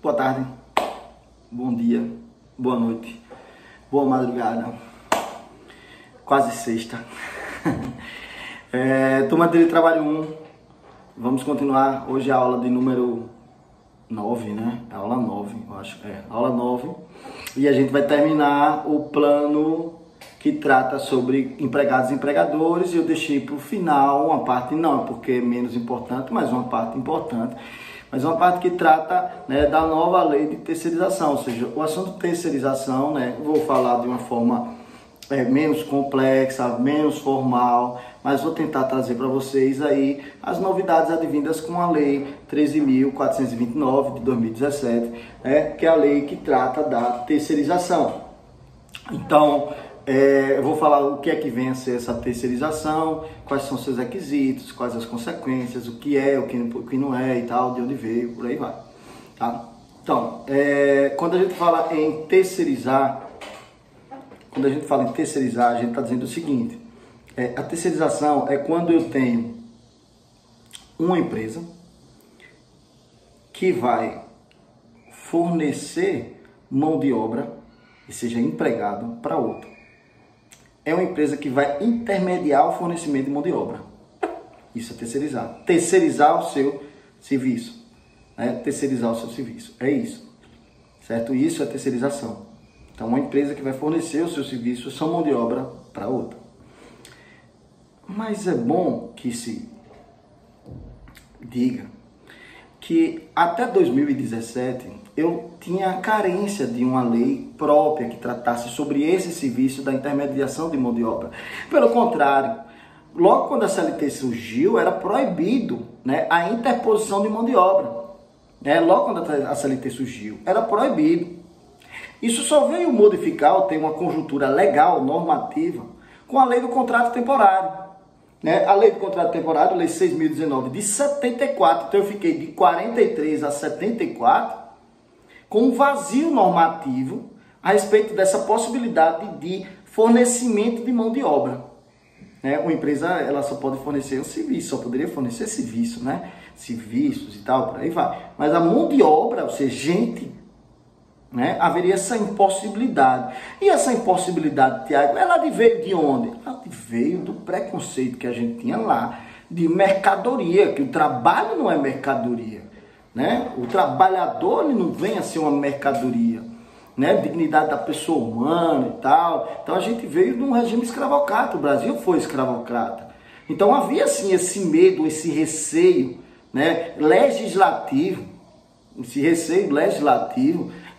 Boa tarde, bom dia, boa noite, boa madrugada, quase sexta. Turma de Trabalho 1, vamos continuar hoje a aula de número 9, né? A aula 9, eu acho, aula 9. E a gente vai terminar o plano que trata sobre empregados e empregadores. E eu deixei para o final uma parte, não porque é menos importante, mas uma parte importante. Mas uma parte que trata, né, da nova lei de terceirização, ou seja, o assunto terceirização, né, vou falar de uma forma menos complexa, menos formal, mas vou tentar trazer para vocês aí as novidades advindas com a lei 13.429 de 2017, né, que é a lei que trata da terceirização. Então, eu vou falar o que é que vem a ser essa terceirização, quais são seus requisitos, quais as consequências, o que é, o que não é e tal, de onde veio, por aí vai. Tá? Então, quando a gente fala em terceirizar, a gente está dizendo o seguinte: a terceirização é quando eu tenho uma empresa que vai fornecer mão de obra, e seja empregado, para outro. É uma empresa que vai intermediar o fornecimento de mão de obra. Isso é terceirizar. Terceirizar o seu serviço. Né? Terceirizar o seu serviço. É isso. Certo? Isso é terceirização. Então, uma empresa que vai fornecer o seu serviço, sua mão de obra, para outra. Mas é bom que se diga que até 2017 eu tinha carência de uma lei própria que tratasse sobre esse serviço da intermediação de mão de obra. Pelo contrário, logo quando a CLT surgiu, era proibido, né, a interposição de mão de obra. Logo quando a CLT surgiu, era proibido. Isso só veio modificar ou ter uma conjuntura legal, normativa, com a lei do contrato temporário. A lei do contrato temporário, lei 6.019 de 74, então eu fiquei de 43 a 74 com um vazio normativo a respeito dessa possibilidade de fornecimento de mão de obra. Uma empresa, ela só pode fornecer um serviço, só poderia fornecer serviço, né? Serviços e tal, por aí vai. Mas a mão de obra, ou seja, gente, né? Haveria essa impossibilidade. E essa impossibilidade, Tiago, ela veio de onde? Ela veio do preconceito que a gente tinha lá de mercadoria, que o trabalho não é mercadoria, né? O trabalhador, ele não vem a ser uma mercadoria, né? Dignidade da pessoa humana e tal. Então a gente veio de um regime escravocrata, o Brasil foi escravocrata. Então havia assim esse medo, esse receio, né, legislativo,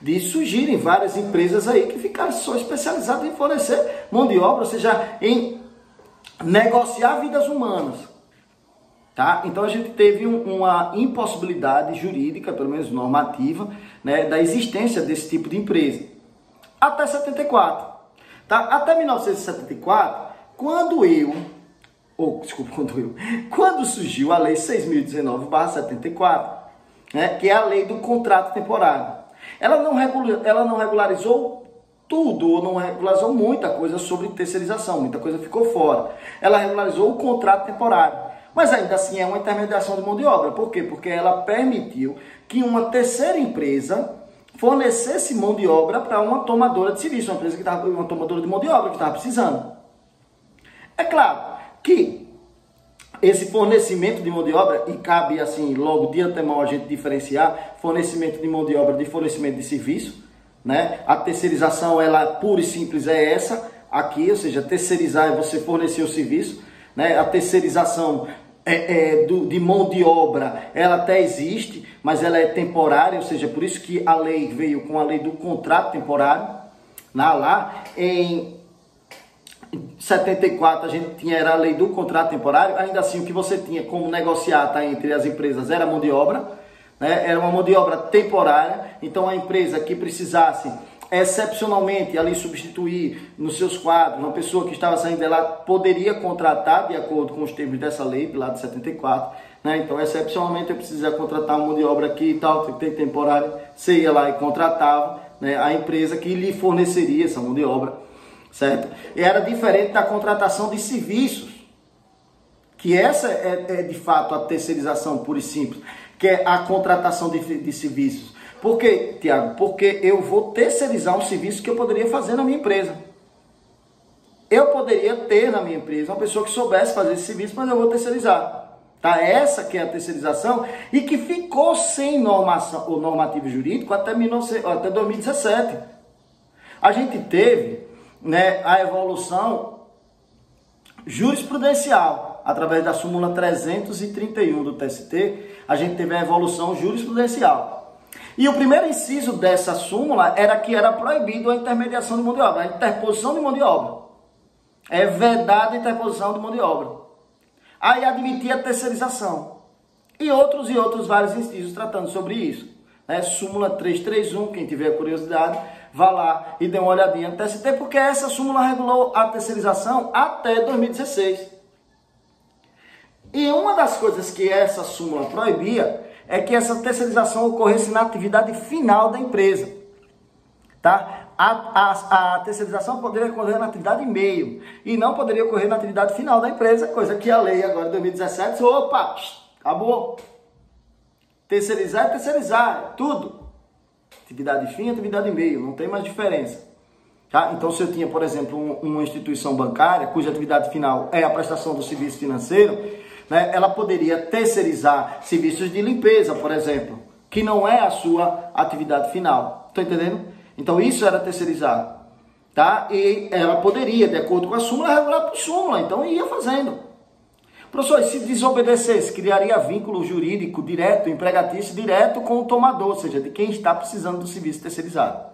de surgirem várias empresas aí que ficaram só especializadas em fornecer mão de obra, ou seja, em negociar vidas humanas. Tá? Então a gente teve uma impossibilidade jurídica, pelo menos normativa, né, da existência desse tipo de empresa. Até 74. Tá? Até 1974, quando surgiu a lei 6.019/74, né, que é a lei do contrato temporário. Ela não regularizou tudo, ou não regularizou muita coisa sobre terceirização, muita coisa ficou fora. Ela regularizou o contrato temporário, mas ainda assim é uma intermediação de mão de obra. Por quê? Porque ela permitiu que uma terceira empresa fornecesse mão de obra para uma tomadora de serviço, uma tomadora de mão de obra que estava precisando. É claro que esse fornecimento de mão de obra, e cabe assim, logo de antemão a gente diferenciar fornecimento de mão de obra de fornecimento de serviço, né? A terceirização, ela pura e simples é essa aqui, ou seja, terceirizar é você fornecer o serviço, né? A terceirização de mão de obra, ela até existe, mas ela é temporária, ou seja, por isso que a lei veio com a lei do contrato temporário. Lá em 74 a gente era a lei do contrato temporário. Ainda assim, o que você tinha como negociar, tá, entre as empresas era mão de obra, né? Era uma mão de obra temporária. Então a empresa que precisasse excepcionalmente ali substituir nos seus quadros uma pessoa que estava saindo dela, poderia contratar de acordo com os termos dessa lei lá de 74, né? Então excepcionalmente eu precisava contratar uma mão de obra aqui e tal, tem temporária, você ia lá e contratava, né, a empresa que lhe forneceria essa mão de obra, certo? E era diferente da contratação de serviços, que essa é de fato a terceirização pura e simples, que é a contratação de serviços. Por quê, Tiago? Porque eu vou terceirizar um serviço que eu poderia fazer na minha empresa. Eu poderia ter na minha empresa uma pessoa que soubesse fazer esse serviço, mas eu vou terceirizar. Tá? Essa que é a terceirização e que ficou sem normação, o normativo jurídico até 2017. A gente teve, né, a evolução jurisprudencial. Através da súmula 331 do TST, a gente teve a evolução jurisprudencial. E o primeiro inciso dessa súmula era que era proibido a intermediação de mão de obra, a interposição de mão de obra. É vedada a interposição de mão de obra. Aí admitia a terceirização. E outros vários incisos tratando sobre isso. Né? Súmula 331, quem tiver curiosidade, vá lá e dê uma olhadinha no TST, porque essa súmula regulou a terceirização até 2016. E uma das coisas que essa súmula proibia é que essa terceirização ocorresse na atividade final da empresa. Tá? A terceirização poderia ocorrer na atividade meio e não poderia ocorrer na atividade final da empresa, coisa que a lei agora de 2017, opa, acabou. Terceirizar é terceirizar, é tudo. Atividade fim, atividade meio, não tem mais diferença. Tá? Então, se eu tinha, por exemplo, uma instituição bancária, cuja atividade final é a prestação do serviço financeiro, né, ela poderia terceirizar serviços de limpeza, por exemplo, que não é a sua atividade final. Estão entendendo? Então, isso era terceirizar. Tá? E ela poderia, de acordo com a súmula, regular por súmula. Então, ia fazendo. Professor, se desobedecesse, criaria vínculo jurídico direto, empregatício direto com o tomador, ou seja, de quem está precisando do serviço terceirizado.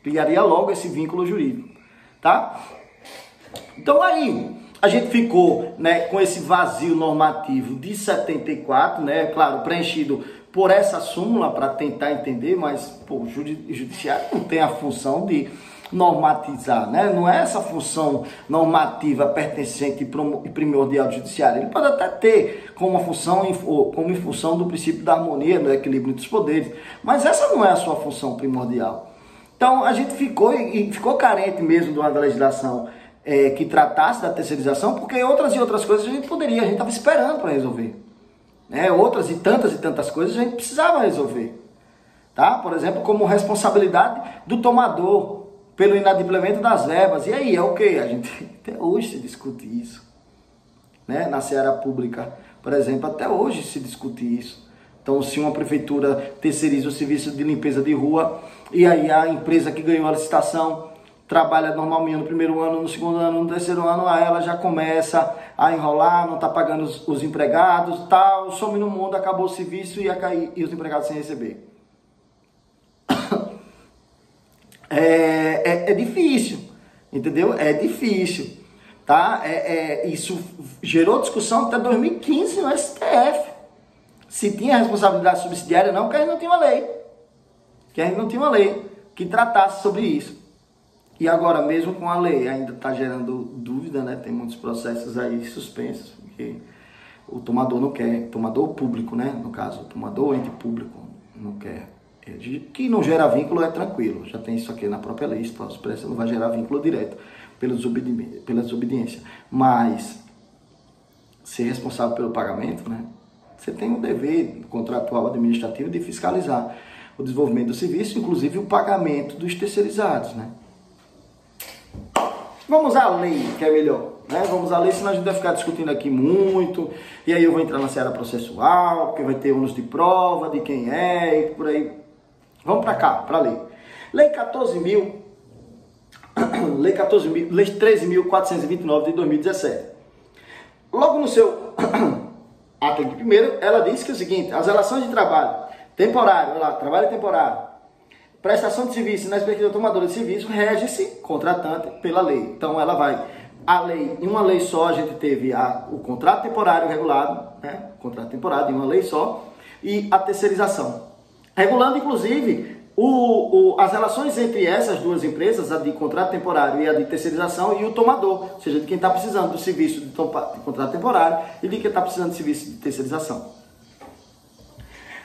Criaria logo esse vínculo jurídico. Tá? Então, aí, a gente ficou, né, com esse vazio normativo de 74, né, claro, preenchido por essa súmula para tentar entender, mas pô, o judiciário não tem a função de normatizar, né? Não é essa função normativa pertencente e primordial do judiciário. Ele pode até ter como função, como em função do princípio da harmonia, do equilíbrio dos poderes, mas essa não é a sua função primordial. Então a gente ficou carente mesmo de uma legislação que tratasse da terceirização, porque outras coisas a gente estava esperando para resolver. Né? Outras e tantas coisas a gente precisava resolver. Tá? Por exemplo, como responsabilidade do tomador pelo inadimplemento das verbas. E aí, é o quê? A gente até hoje se discute isso. Né? Na seara pública, por exemplo, até hoje se discute isso. Então, se uma prefeitura terceiriza o serviço de limpeza de rua, e aí a empresa que ganhou a licitação trabalha normalmente no primeiro ano, no segundo ano, no terceiro ano, aí ela já começa a enrolar, não está pagando os empregados, tal, some no mundo, acabou o serviço e ia cair e os empregados sem receber. É difícil, entendeu? É difícil, tá? Isso gerou discussão até 2015 no STF. Se tinha responsabilidade subsidiária ou não, porque a gente não tinha uma lei. Que a gente não tinha uma lei que tratasse sobre isso. E agora, mesmo com a lei, ainda está gerando dúvida, né? Tem muitos processos aí suspensos, porque o tomador não quer, tomador público, né? No caso, o tomador ente público não quer. Que não gera vínculo é tranquilo, já tem isso aqui na própria lei, expressa não vai gerar vínculo direto pela desobediência. Mas ser responsável pelo pagamento, né? Você tem o dever contratual administrativo de fiscalizar o desenvolvimento do serviço, inclusive o pagamento dos terceirizados, né? Vamos à lei, que é melhor, né? Vamos à lei, senão a gente vai ficar discutindo aqui muito, e aí eu vou entrar na seara processual, porque vai ter ônus de prova, de quem é, e por aí. Vamos para cá, para a lei. Lei 13.429 de 2017. Logo no seu artigo 1º, ela diz que é o seguinte: as relações de trabalho temporário, olha lá, trabalho temporário, prestação de serviço na perspectiva tomadora de serviço, rege-se, contratante, pela lei. Então ela vai, a lei, em uma lei só a gente teve o contrato temporário regulado, né? Contrato temporário em uma lei só, e a terceirização. Regulando, inclusive, as relações entre essas duas empresas, a de contrato temporário e a de terceirização, e o tomador, ou seja, de quem está precisando do serviço de contrato temporário e de quem está precisando do serviço de terceirização.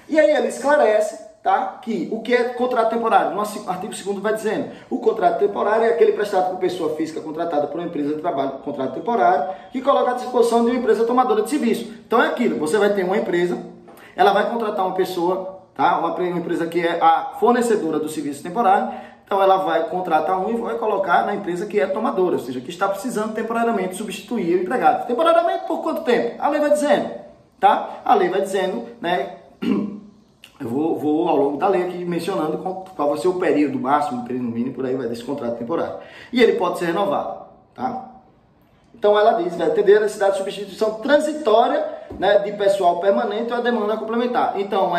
E aí ele esclarece, tá, que o que é contrato temporário? No artigo 2º vai dizendo, o contrato temporário é aquele prestado por pessoa física contratada por uma empresa de trabalho, contrato temporário, que coloca à disposição de uma empresa tomadora de serviço. Então é aquilo, você vai ter uma empresa, ela vai contratar uma pessoa, tá? tá? Uma empresa que é a fornecedora do serviço temporário, então ela vai contratar um e vai colocar na empresa que é tomadora, ou seja, que está precisando temporariamente substituir o empregado. Temporariamente por quanto tempo? A lei vai dizendo, tá? A lei vai dizendo, né? Eu vou ao longo da lei aqui mencionando qual vai ser o período máximo, o período mínimo, por aí vai desse contrato temporário. E ele pode ser renovado, tá? Então ela diz, vai atender a necessidade de substituição transitória, né, de pessoal permanente ou a demanda complementar. Então,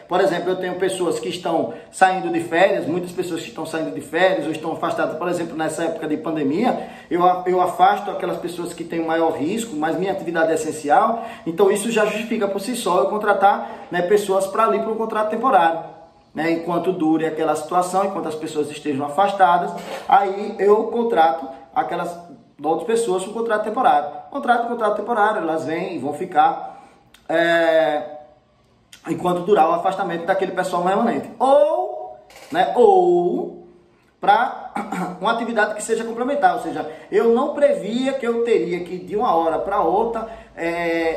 por exemplo, eu tenho pessoas que estão saindo de férias, muitas pessoas que estão saindo de férias ou estão afastadas, por exemplo, nessa época de pandemia, eu afasto aquelas pessoas que têm maior risco, mas minha atividade é essencial, então isso já justifica por si só eu contratar, né, pessoas para ali para um contrato temporário. Né, enquanto dure aquela situação, enquanto as pessoas estejam afastadas, aí eu contrato aquelas outras pessoas com contrato temporário. Contrato temporário, elas vêm e vão ficar enquanto durar o afastamento daquele pessoal permanente. Ou para uma atividade que seja complementar, ou seja, eu não previa que eu teria que de uma hora para outra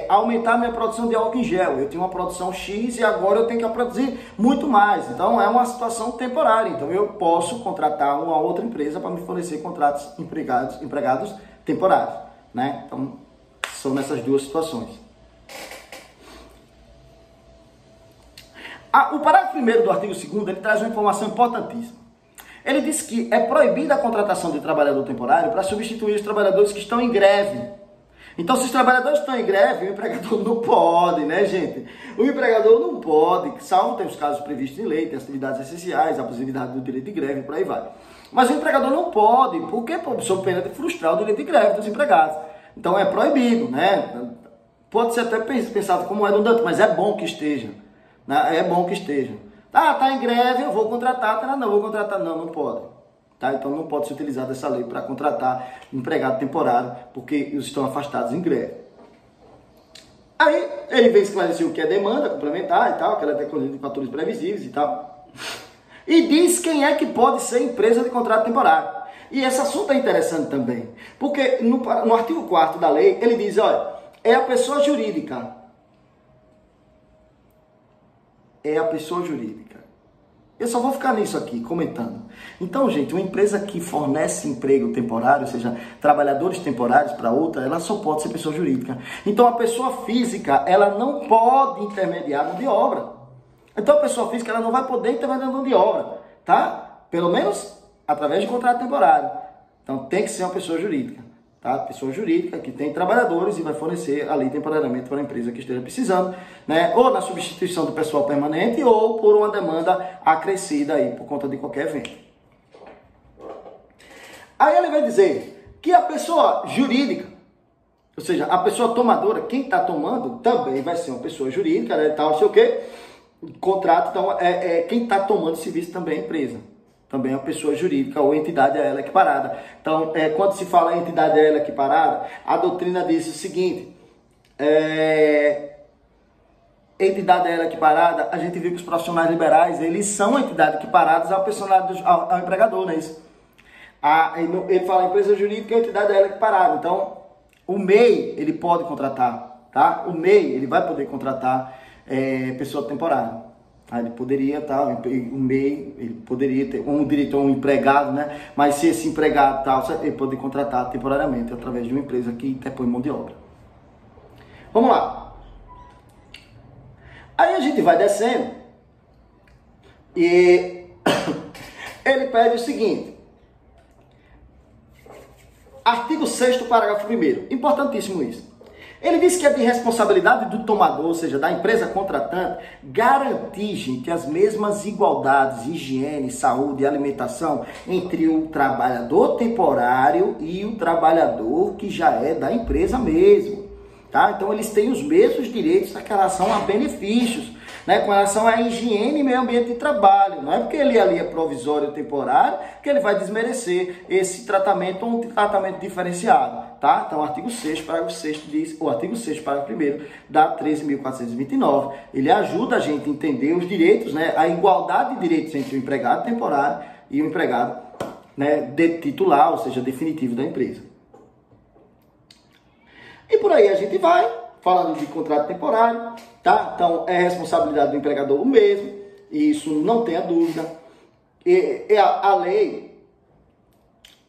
aumentar minha produção de álcool em gel. Eu tinha uma produção X e agora eu tenho que produzir muito mais. Então é uma situação temporária. Então eu posso contratar uma outra empresa para me fornecer contratos empregados temporários, né? Então são nessas duas situações. O parágrafo 1º do artigo 2º, ele traz uma informação importantíssima. Ele diz que é proibida a contratação de trabalhador temporário para substituir os trabalhadores que estão em greve. Então, se os trabalhadores estão em greve, o empregador não pode, né, gente? O empregador não pode, salvo tem os casos previstos em lei, tem atividades essenciais, a possibilidade do direito de greve, por aí vai. Mas o empregador não pode, porque sob pena de frustrar o direito de greve dos empregados. Então, é proibido, né? Pode ser até pensado como redundante, mas é bom que esteja. Né? É bom que esteja. Tá em greve, eu vou contratar. Não pode. Tá? Então não pode se utilizar dessa lei para contratar empregado temporário, porque eles estão afastados em greve. Aí ele vem esclarecer o que é demanda complementar e tal, aquela declaração de fatores previsíveis e tal. E diz quem é que pode ser empresa de contrato temporário. E esse assunto é interessante também, porque no artigo 4º da lei, ele diz, olha, é a pessoa jurídica. É a pessoa jurídica. Eu só vou ficar nisso aqui, comentando. Então, gente, uma empresa que fornece emprego temporário, ou seja, trabalhadores temporários para outra, ela só pode ser pessoa jurídica. Então, a pessoa física, ela não pode intermediar mão de obra. Então, a pessoa física, ela não vai poder intermediar mão de obra, tá? Pelo menos através de contrato temporário. Então, tem que ser uma pessoa jurídica. Tá? Pessoa jurídica que tem trabalhadores e vai fornecer ali temporariamente para a empresa que esteja precisando, né? Ou na substituição do pessoal permanente ou por uma demanda acrescida aí por conta de qualquer evento. Aí ele vai dizer que a pessoa jurídica, ou seja, a pessoa tomadora, quem está tomando também vai ser uma pessoa jurídica, né? Tal, não sei o quê, contrato, então quem está tomando serviço também é a empresa. Também é uma pessoa jurídica ou entidade a ela equiparada. Então, quando se fala em entidade a ela equiparada, a doutrina diz o seguinte, entidade a ela equiparada, a gente viu que os profissionais liberais, eles são entidades equiparadas ao empregador, não é isso? Ele fala empresa jurídica e entidade a ela equiparada. Então, o MEI, ele pode contratar, tá? O MEI, ele vai poder contratar pessoa temporária. Ele poderia, o MEI, ele poderia ter um diretor, um empregado, né? Mas se esse empregado ele pode contratar temporariamente através de uma empresa que interpõe mão de obra. Vamos lá. Aí a gente vai descendo e ele pede o seguinte. Artigo 6º, parágrafo 1º. Importantíssimo isso. Ele diz que é de responsabilidade do tomador, ou seja, da empresa contratante, garantir, gente, as mesmas igualdades, higiene, saúde e alimentação entre o trabalhador temporário e o trabalhador que já é da empresa mesmo. Tá? Então, eles têm os mesmos direitos com relação a benefícios, né? Com relação à higiene e meio ambiente de trabalho. Não é porque ele ali é provisório ou temporário que ele vai desmerecer esse tratamento ou um tratamento diferenciado. Tá? Então, o artigo 6º, parágrafo 6º diz, o artigo 6º, parágrafo 1º da 13.429, ele ajuda a gente a entender os direitos, né? A igualdade de direitos entre o empregado temporário e o empregado, né, de titular, ou seja, definitivo da empresa. E por aí a gente vai, falando de contrato temporário, tá? Então, é responsabilidade do empregador o mesmo, isso não tenha dúvida. E a lei,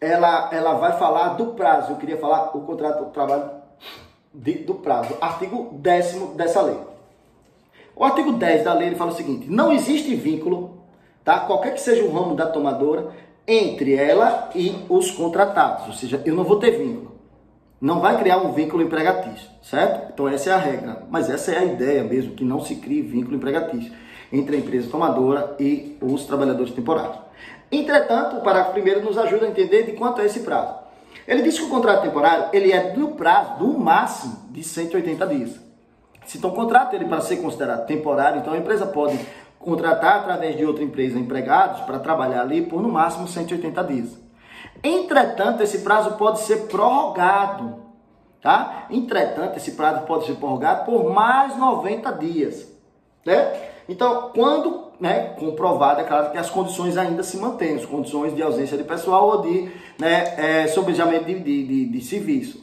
ela vai falar do prazo. Eu queria falar o contrato de trabalho do prazo. Artigo 10º dessa lei. O artigo 10 da lei, ele fala o seguinte: não existe vínculo, tá? Qualquer que seja o ramo da tomadora, entre ela e os contratados. Ou seja, eu não vou ter vínculo. Não vai criar um vínculo empregatício, certo? Então essa é a regra. Mas essa é a ideia mesmo, que não se crie vínculo empregatício entre a empresa tomadora e os trabalhadores temporários. Entretanto, o parágrafo 1º nos ajuda a entender de quanto é esse prazo. Ele diz que o contrato temporário, ele é do prazo do máximo de 180 dias. Se então o contrato ele para ser considerado temporário, então a empresa pode contratar através de outra empresa empregados para trabalhar ali por no máximo 180 dias. Entretanto, esse prazo pode ser prorrogado, tá? Entretanto, esse prazo pode ser prorrogado por mais 90 dias, né? Então, quando comprovado, é claro que as condições ainda se mantêm, as condições de ausência de pessoal ou de sobrejamento de serviço.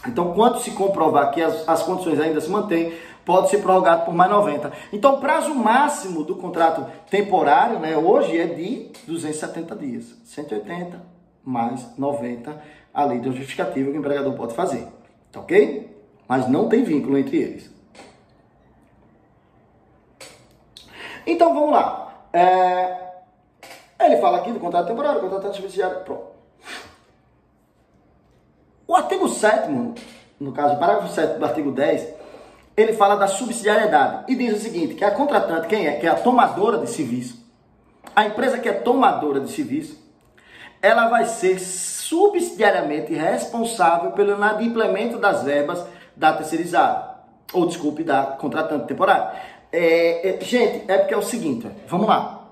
Então, quando se comprovar que as condições ainda se mantêm, pode ser prorrogado por mais 90. Então, o prazo máximo do contrato temporário, hoje é de 270 dias. 180 mais 90, a lei da justificativa que o empregador pode fazer. Tá ok? Mas não tem vínculo entre eles. Então, vamos lá. Ele fala aqui do contrato temporário, contrato subsidiário, pronto. O artigo 7º, no caso, o parágrafo 7º do artigo 10, ele fala da subsidiariedade e diz o seguinte, que a contratante, quem é? Que é a tomadora de serviço. A empresa que é tomadora de serviço, ela vai ser subsidiariamente responsável pelo inadimplemento das verbas da terceirizada, ou desculpe, da contratante temporária. Gente, é porque é o seguinte, vamos lá.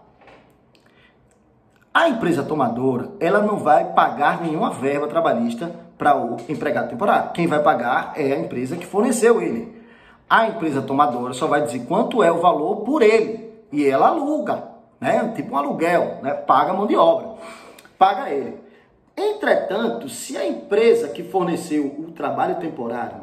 A empresa tomadora, ela não vai pagar nenhuma verba trabalhista para o empregado temporário. Quem vai pagar é a empresa que forneceu ele. A empresa tomadora só vai dizer quanto é o valor por ele. E ela aluga, tipo um aluguel, paga a mão de obra, paga ele. Entretanto, se a empresa que forneceu o trabalho temporário,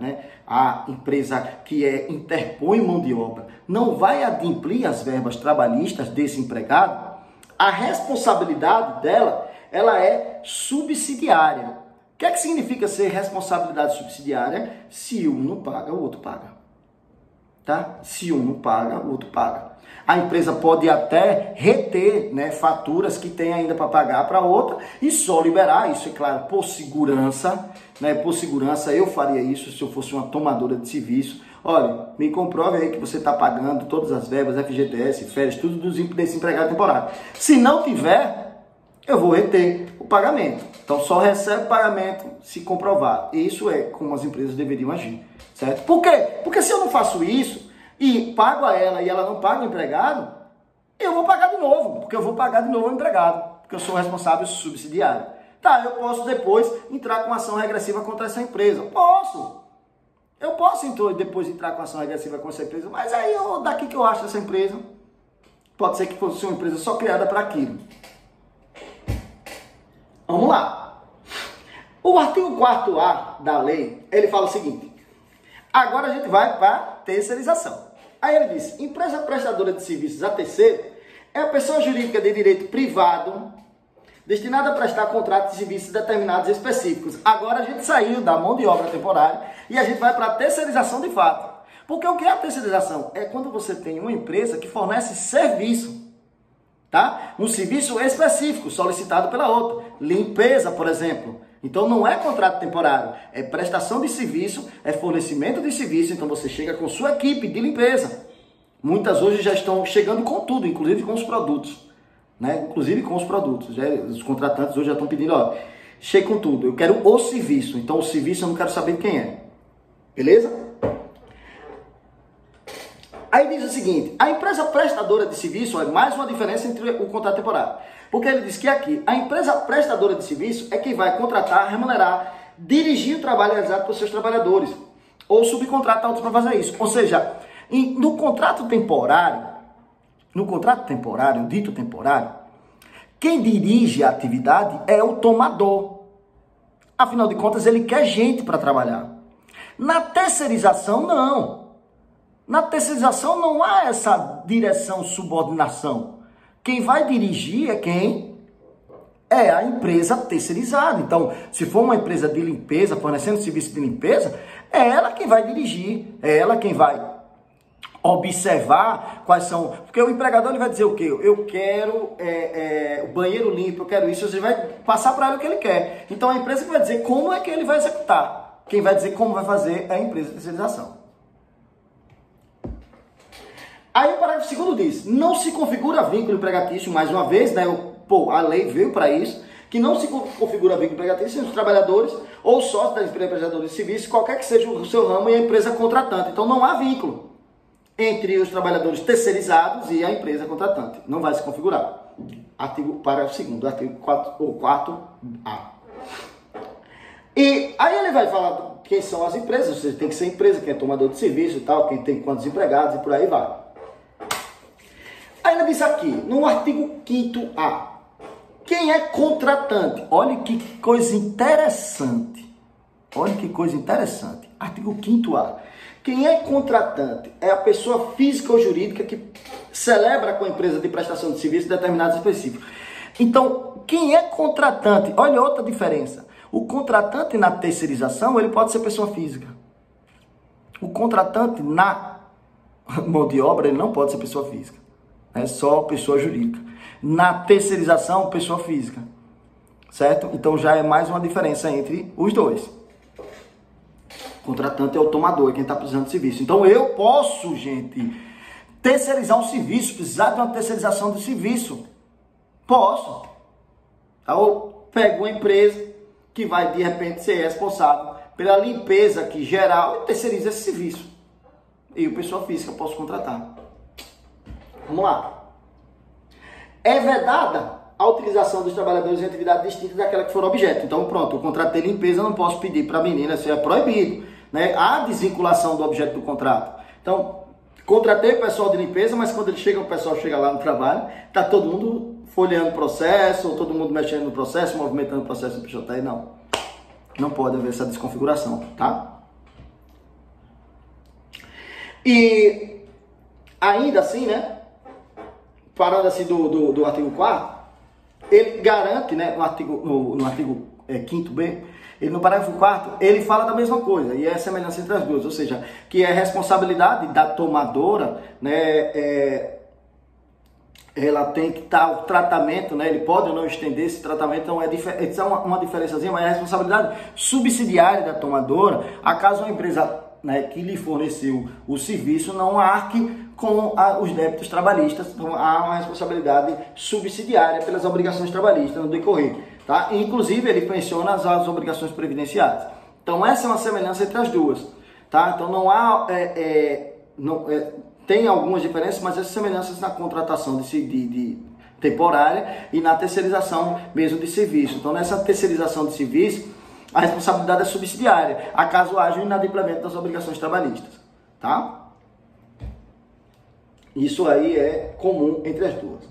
a empresa que interpõe mão de obra, não vai adimplir as verbas trabalhistas desse empregado, a responsabilidade dela, ela é subsidiária. O que é que significa ser responsabilidade subsidiária? Se um não paga, o outro paga. Tá? Se um não paga, o outro paga. A empresa pode até reter faturas que tem ainda para pagar para outra e só liberar, isso é claro, por segurança. Por segurança eu faria isso se eu fosse uma tomadora de serviço. Olha, me comprove aí que você está pagando todas as verbas, FGTS, férias, tudo desse empregado temporário. Se não tiver, eu vou reter o pagamento. Então só recebe o pagamento se comprovar. Isso é como as empresas deveriam agir, certo? Por quê? Porque se eu não faço isso e pago a ela e ela não paga o empregado, eu vou pagar de novo, porque eu vou pagar de novo o empregado, porque eu sou responsável subsidiário. Tá, eu posso depois entrar com ação regressiva contra essa empresa. Posso. Eu posso então depois entrar com ação regressiva contra essa empresa, mas aí daqui que eu acho essa empresa, pode ser que fosse uma empresa só criada para aquilo. Vamos lá. O artigo 4A da lei, ele fala o seguinte. Agora a gente vai para terceirização. Aí ele diz, empresa prestadora de serviços a terceiro é a pessoa jurídica de direito privado destinada a prestar contratos de serviços determinados e específicos. Agora a gente saiu da mão de obra temporária e a gente vai para a terceirização de fato. Porque o que é a terceirização? É quando você tem uma empresa que fornece serviço. Tá? Um serviço específico, solicitado pela outra. Limpeza, por exemplo. Então não é contrato temporário, é prestação de serviço, é fornecimento de serviço. Então você chega com sua equipe de limpeza. Muitas hoje já estão chegando com tudo, inclusive com os produtos. Inclusive com os produtos. Os contratantes hoje já estão pedindo, chega com tudo, eu quero o serviço. Então o serviço eu não quero saber quem é. Beleza? Aí diz o seguinte, a empresa prestadora de serviço é mais uma diferença entre o contrato temporário. Porque ele diz que aqui, a empresa prestadora de serviço é quem vai contratar, remunerar, dirigir o trabalho realizado por seus trabalhadores. Ou subcontrata outros para fazer isso. Ou seja, no contrato temporário, dito temporário, quem dirige a atividade é o tomador. Afinal de contas, ele quer gente para trabalhar. Na terceirização, não. Na terceirização não há essa direção, subordinação. Quem vai dirigir é quem? É a empresa terceirizada. Então, se for uma empresa de limpeza, fornecendo serviço de limpeza, é ela quem vai dirigir, é ela quem vai observar quais são... Porque o empregador ele vai dizer o quê? Eu quero o banheiro limpo, eu quero isso. Você vai passar para ele o que ele quer. Então, a empresa que vai dizer como é que ele vai executar. Quem vai dizer como vai fazer é a empresa de terceirização. Aí o parágrafo 2º diz, não se configura vínculo empregatício, mais uma vez, né? A lei veio para isso, que não se configura vínculo empregatício entre os trabalhadores ou sócios das empresas prestadoras de serviço, qualquer que seja o seu ramo e a empresa contratante. Então não há vínculo entre os trabalhadores terceirizados e a empresa contratante. Não vai se configurar. Parágrafo 2º, artigo 4A. E aí ele vai falar quem são as empresas, ou seja, tem que ser empresa, quem é tomador de serviço e tal, quem tem quantos empregados e por aí vai. Aí ele diz aqui, no artigo 5º-A, quem é contratante? Olha que coisa interessante. Olha que coisa interessante. Artigo 5º-A. Quem é contratante é a pessoa física ou jurídica que celebra com a empresa de prestação de serviço determinados específicos. Então, quem é contratante? Olha outra diferença. O contratante na terceirização, ele pode ser pessoa física. O contratante na mão de obra, ele não pode ser pessoa física. É só pessoa jurídica. Na terceirização, pessoa física. Certo? Então já é mais uma diferença entre os dois. O contratante é o tomador, é quem está precisando de serviço. Então eu posso, gente, terceirizar um serviço, precisar de uma terceirização de serviço. Posso. Eu pego uma empresa que vai, de repente, ser responsável pela limpeza aqui geral e terceiriza esse serviço. E o pessoa física posso contratar. Vamos lá. É vedada a utilização dos trabalhadores em atividade distinta daquela que for objeto. Então, pronto, eu contratei limpeza, não posso pedir para a menina, isso é proibido. Né? Há desvinculação do objeto do contrato. Então, contratei o pessoal de limpeza, mas quando o pessoal chega lá no trabalho, está todo mundo folheando o processo, ou todo mundo mexendo no processo, movimentando o processo do PJ. Não. Não pode haver essa desconfiguração, tá? E ainda assim, né? Parando assim do artigo 4º, ele garante, né, no artigo 5º-B, ele no parágrafo 4º, ele fala da mesma coisa, e é a semelhança entre as duas, ou seja, que é responsabilidade da tomadora, né, ela tem que estar, o tratamento, né, ele pode ou não estender esse tratamento, então é uma diferençazinha, mas é a responsabilidade subsidiária da tomadora, acaso uma empresa, né, que lhe forneceu o serviço não arque com os débitos trabalhistas, então há uma responsabilidade subsidiária pelas obrigações trabalhistas no decorrer, tá? Inclusive ele menciona as obrigações previdenciárias. Então essa é uma semelhança entre as duas, tá? Então não há, tem algumas diferenças, mas essas semelhanças na contratação de temporária e na terceirização mesmo de serviço. Então nessa terceirização de serviço, a responsabilidade é subsidiária, acaso haja um inadimplemento das obrigações trabalhistas, tá? Isso aí é comum entre as duas.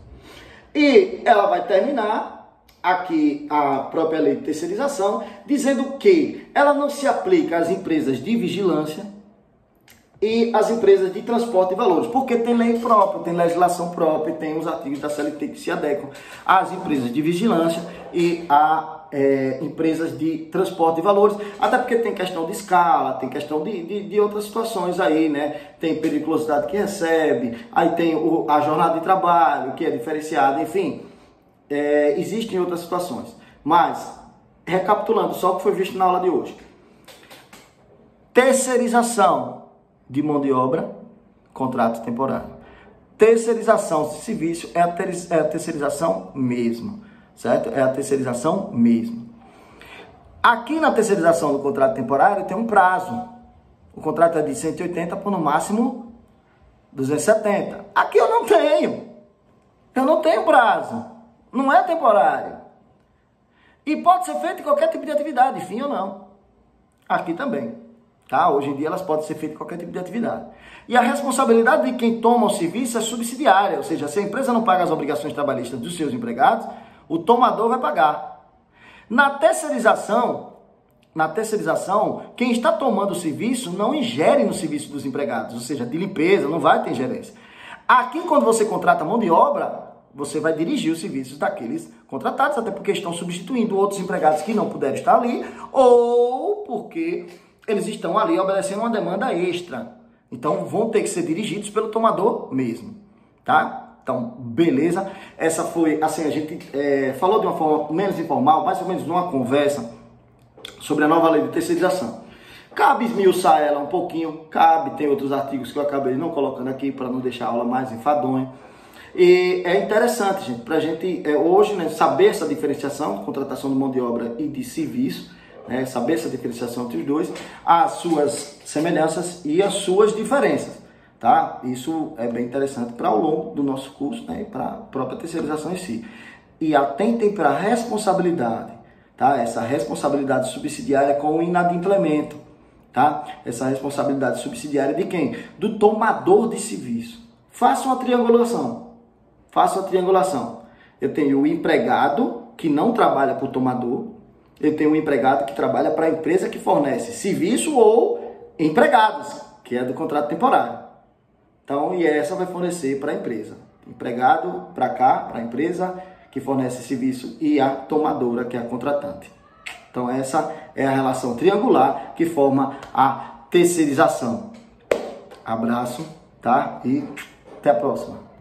E ela vai terminar aqui a própria lei de terceirização dizendo que ela não se aplica às empresas de vigilância e às empresas de transporte de valores, porque tem lei própria, tem legislação própria, tem os artigos da CLT que se adequam às empresas de vigilância e a empresas de transporte de valores, até porque tem questão de escala, tem questão de outras situações aí, né? Tem periculosidade que recebe, aí tem a jornada de trabalho, que é diferenciada, enfim, existem outras situações. Mas, recapitulando só o que foi visto na aula de hoje. Terceirização de mão de obra, contrato temporário. Terceirização de serviço é a terceirização mesmo. Certo? É a terceirização mesmo. Aqui na terceirização do contrato temporário tem um prazo. O contrato é de 180 por no máximo 270. Aqui eu não tenho. Eu não tenho prazo. Não é temporário. E pode ser feito em qualquer tipo de atividade, fim ou não. Aqui também. Tá? Hoje em dia elas podem ser feitas em qualquer tipo de atividade. E a responsabilidade de quem toma o serviço é subsidiária. Ou seja, se a empresa não paga as obrigações trabalhistas dos seus empregados, o tomador vai pagar. Na terceirização, na terceirização, quem está tomando o serviço não ingere no serviço dos empregados, ou seja, de limpeza, não vai ter ingerência. Aqui, quando você contrata mão de obra, você vai dirigir os serviços daqueles contratados, até porque estão substituindo outros empregados que não puderam estar ali, ou porque eles estão ali obedecendo uma demanda extra. Então, vão ter que ser dirigidos pelo tomador mesmo, tá? Então, beleza. Essa foi, assim, a gente falou de uma forma menos informal, mais ou menos numa conversa sobre a nova lei de terceirização. Cabe esmiuçar ela um pouquinho, cabe, tem outros artigos que eu acabei não colocando aqui para não deixar a aula mais enfadonha. E é interessante, gente, para a gente hoje, né, saber essa diferenciação de contratação de mão de obra e de serviço, né, saber essa diferenciação entre os dois, as suas semelhanças e as suas diferenças, tá? Isso é bem interessante para ao longo do nosso curso, né, e para a própria terceirização em si. E atentem para a responsabilidade, tá? Essa responsabilidade subsidiária com o inadimplemento, tá? Essa responsabilidade subsidiária de quem? Do tomador de serviço. Faça uma triangulação. Faça a triangulação. Eu tenho o empregado que não trabalha para o tomador. Eu tenho o empregado que trabalha para a empresa que fornece serviço ou empregados, que é do contrato temporário. Então, e essa vai fornecer para a empresa. Empregado para cá, para a empresa que fornece serviço e a tomadora, que é a contratante. Então, essa é a relação triangular que forma a terceirização. Abraço, tá? E até a próxima.